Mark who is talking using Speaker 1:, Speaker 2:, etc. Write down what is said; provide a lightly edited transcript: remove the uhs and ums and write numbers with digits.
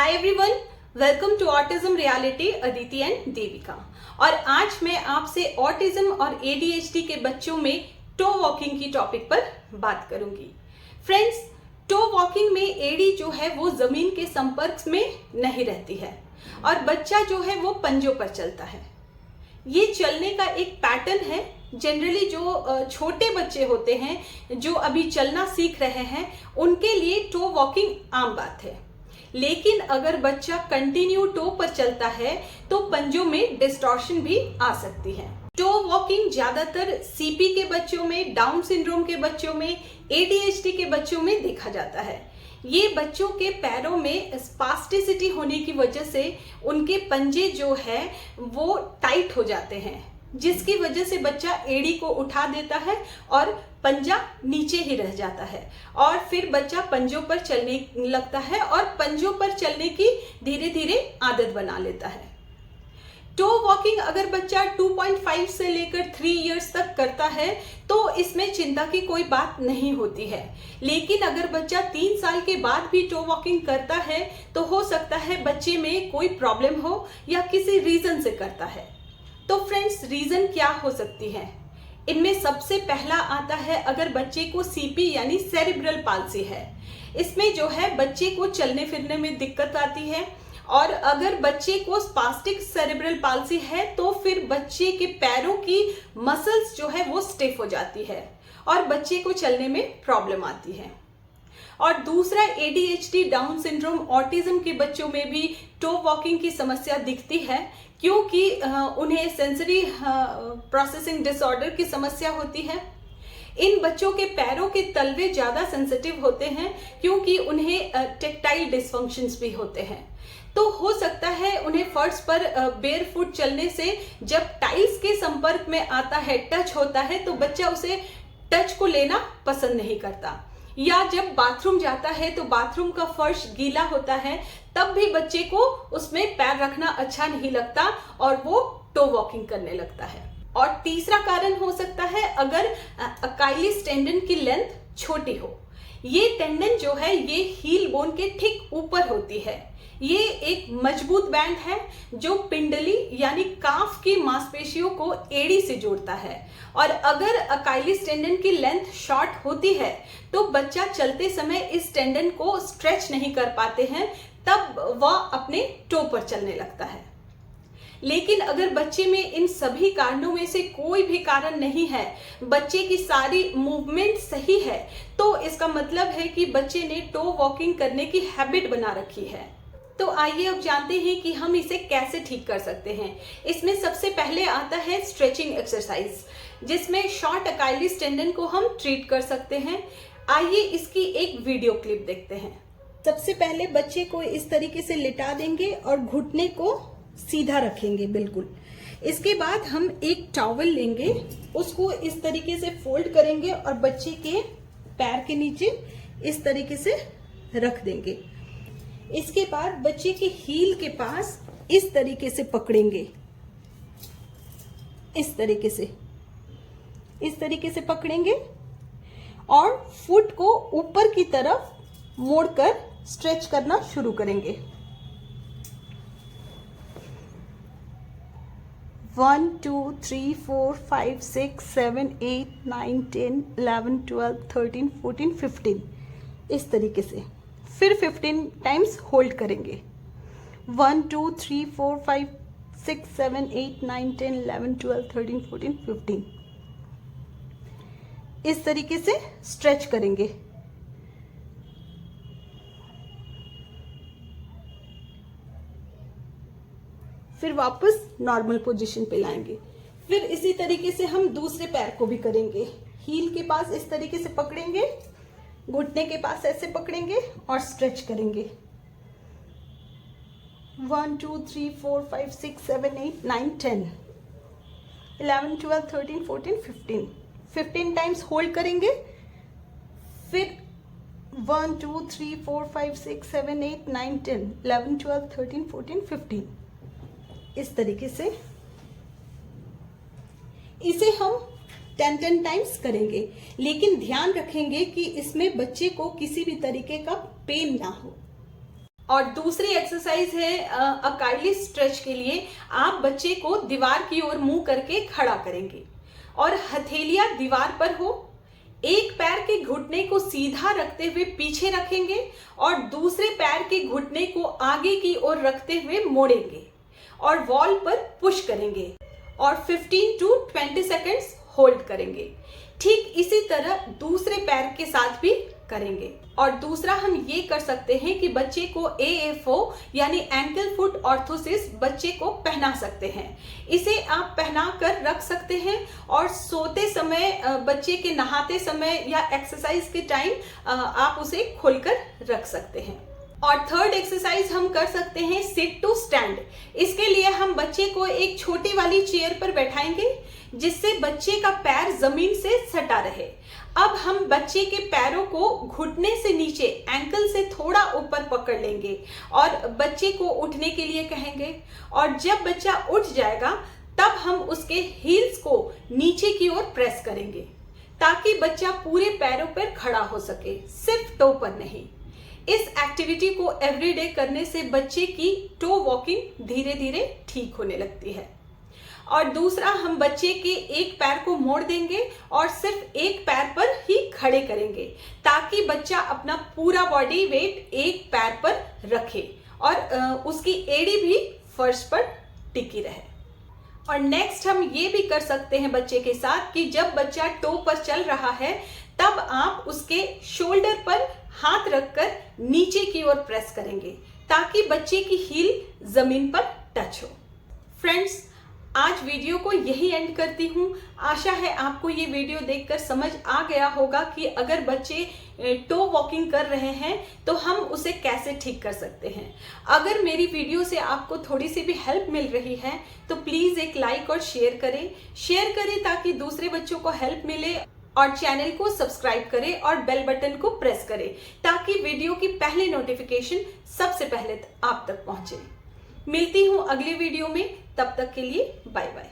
Speaker 1: Hi everyone, welcome to autism reality Aditi and Devika. और आज मैं आपसे ऑटिज्म और एडीएचडी के बच्चों में टो वॉकिंग की टॉपिक पर बात करूंगी। फ्रेंड्स, टो वॉकिंग में एडी जो है वो जमीन के संपर्क में नहीं रहती है और बच्चा जो है वो पंजों पर चलता है। ये चलने का एक पैटर्न है। जनरली जो छोटे बच्चे होते हैं जो अभी चलना सीख रहे हैं उनके लिए टो वॉकिंग आम बात है, लेकिन अगर बच्चा कंटिन्यू टो पर चलता है तो पंजों में डिस्टॉर्शन भी आ सकती है। टो वॉकिंग ज्यादातर सीपी के बच्चों में, डाउन सिंड्रोम के बच्चों में, एडीएचडी के बच्चों में देखा जाता है। ये बच्चों के पैरों में स्पास्टिसिटी होने की वजह से उनके पंजे जो है वो टाइट हो जाते हैं, जिसकी वजह से बच्चा एड़ी को उठा देता है और पंजा नीचे ही रह जाता है और फिर बच्चा पंजों पर चलने लगता है और पंजों पर चलने की धीरे धीरे आदत बना लेता है। टो वॉकिंग अगर बच्चा 2.5 से लेकर 3 इयर्स तक करता है तो इसमें चिंता की कोई बात नहीं होती है, लेकिन अगर बच्चा 3 साल के बाद भी टो वॉकिंग करता है तो हो सकता है बच्चे में कोई प्रॉब्लम हो या किसी रीजन से करता है। तो फ्रेंड्स, रीजन क्या हो सकती है? इनमें सबसे पहला आता है अगर बच्चे को सीपी यानी सेरिब्रल पाल्सी है। इसमें जो है बच्चे को चलने फिरने में दिक्कत आती है, और अगर बच्चे को स्पास्टिक सेरिब्रल पाल्सी है तो फिर बच्चे के पैरों की मसल्स जो है वो स्टिफ हो जाती है और बच्चे को चलने में प्रॉब्लम आती है। और दूसरा, एडीएचडी, डाउन सिंड्रोम, ऑटिज्म के बच्चों में भी टो वॉकिंग की समस्या दिखती है, क्योंकि उन्हें सेंसरी प्रोसेसिंग डिसऑर्डर की समस्या होती है। इन बच्चों के पैरों के तलवे ज्यादा सेंसिटिव होते हैं क्योंकि उन्हें टेक्टाइल डिसफंक्शंस भी होते हैं। तो हो सकता है उन्हें फर्श पर बेयर फुट चलने से जब टाइल्स के संपर्क में आता है, टच होता है, तो बच्चा उसे टच को लेना पसंद नहीं करता, या जब बाथरूम जाता है तो बाथरूम का फर्श गीला होता है तब भी बच्चे को उसमें पैर रखना अच्छा नहीं लगता और वो टो वॉकिंग करने लगता है। और तीसरा कारण हो सकता है अगर अकाइलिस टेंडन की लेंथ छोटी हो। ये टेंडन जो है ये हील बोन के ठीक ऊपर होती है। ये एक मजबूत बैंड है जो पिंडली यानी काफ की मांसपेशियों को एड़ी से जोड़ता है, और अगर अकाइलिस टेंडन की लेंथ शॉर्ट होती है तो बच्चा चलते समय इस टेंडन को स्ट्रेच नहीं कर पाते हैं, तब वह अपने टो पर चलने लगता है। लेकिन अगर बच्चे में इन सभी कारणों में से कोई भी कारण नहीं है, बच्चे की सारी मूवमेंट सही है, तो इसका मतलब है कि बच्चे ने टो वॉकिंग करने की हैबिट बना रखी है। तो आइए अब जानते हैं कि हम इसे कैसे ठीक कर सकते हैं। इसमें सबसे पहले आता है स्ट्रेचिंग एक्सरसाइज, जिसमें शॉर्ट अकाइलिस टेंडन को हम ट्रीट कर सकते हैं। आइए इसकी एक वीडियो क्लिप देखते हैं। सबसे पहले बच्चे को इस तरीके से लिटा देंगे और घुटने को सीधा रखेंगे बिल्कुल। इसके बाद हम एक टॉवल लेंगे, उसको इस तरीके से फोल्ड करेंगे और बच्चे के पैर के नीचे इस तरीके से रख देंगे। इसके बाद बच्चे के हील के पास इस तरीके से पकड़ेंगे, इस तरीके से पकड़ेंगे और फुट को ऊपर की तरफ मोड़कर स्ट्रेच करना शुरू करेंगे। 1 2 3 4 5 6 7 8 9 10 11 12 13 14 15 इस तरीके से। फिर 15 टाइम्स होल्ड करेंगे। 1 2 3 4 5 6 7 8 9 10 11 12 13 14 15 इस तरीके से स्ट्रेच करेंगे। फिर वापस नॉर्मल पोजीशन पे लाएंगे। फिर इसी तरीके से हम दूसरे पैर को भी करेंगे। हील के पास इस तरीके से पकड़ेंगे, घुटने के पास ऐसे पकड़ेंगे और स्ट्रेच करेंगे। 1 2 3 4 5 6 7 8 9 10 11 12 13 14 15 टाइम्स होल्ड करेंगे। फिर 1 2 3 4 5 6 7 8 9 10 11 12 13 14 15 इस तरीके से इसे हम 10 टाइम्स करेंगे, लेकिन ध्यान रखेंगे कि इसमें बच्चे को किसी भी तरीके का पेन ना हो। और दूसरी एक्सरसाइज है अकाइली स्ट्रेच के लिए आप बच्चे को दीवार की ओर मुंह करके खड़ा करेंगे और हथेलियां दीवार पर हो, एक पैर के घुटने को सीधा रखते हुए पीछे रखेंगे और दूसरे पैर के घुटने को आगे की ओर रखते हुए मोड़ेंगे और वॉल पर पुश करेंगे और 15 to 20 सेकेंड्स होल्ड करेंगे। ठीक इसी तरह दूसरे पैर के साथ भी करेंगे। और दूसरा हम ये कर सकते हैं कि बच्चे को AFO यानी एंकल फुट ऑर्थोसिस बच्चे को पहना सकते हैं। इसे आप पहना कर रख सकते हैं और सोते समय, बच्चे के नहाते समय या एक्सरसाइज के टाइम आप उसे खोलकर रख सकते हैं। और थर्ड एक्सरसाइज हम कर सकते हैं सिट टू स्टैंड। इसके लिए हम बच्चे को एक छोटी वाली चेयर पर बैठाएंगे जिससे बच्चे का पैर जमीन से सटा रहे। अब हम बच्चे के पैरों को घुटने से नीचे एंकल से थोड़ा ऊपर पकड़ लेंगे और बच्चे को उठने के लिए कहेंगे और जब बच्चा उठ जाएगा तब हम उसके हील्स को नीचे की ओर प्रेस करेंगे ताकि बच्चा पूरे पैरों पर खड़ा हो सके, सिर्फ टो पर नहीं। इस एक्टिविटी को एवरीडे करने से बच्चे की टो वॉकिंग धीरे धीरे ठीक होने लगती है। और दूसरा, हम बच्चे के एक पैर को मोड़ देंगे और सिर्फ एक पैर पर ही खड़े करेंगे ताकि बच्चा अपना पूरा बॉडी वेट एक पैर पर रखे और उसकी एड़ी भी फर्श पर टिकी रहे। और नेक्स्ट हम ये भी कर सकते हैं बच्चे के साथ कि जब बच्चा टो पर चल रहा है तब आप उसके शोल्डर पर हाथ रखकर नीचे की ओर प्रेस करेंगे ताकि बच्चे की हील जमीन पर टच हो। फ्रेंड्स, आज वीडियो को यही एंड करती हूँ। आशा है आपको ये वीडियो देखकर समझ आ गया होगा कि अगर बच्चे टो वॉकिंग कर रहे हैं तो हम उसे कैसे ठीक कर सकते हैं। अगर मेरी वीडियो से आपको थोड़ी सी भी हेल्प मिल रही है तो प्लीज एक लाइक और शेयर करें ताकि दूसरे बच्चों को हेल्प मिले। और चैनल को सब्सक्राइब करें और बेल बटन को प्रेस करें ताकि वीडियो की पहली नोटिफिकेशन सबसे पहले आप तक पहुंचे। मिलती हूं अगली वीडियो में, तब तक के लिए बाय बाय।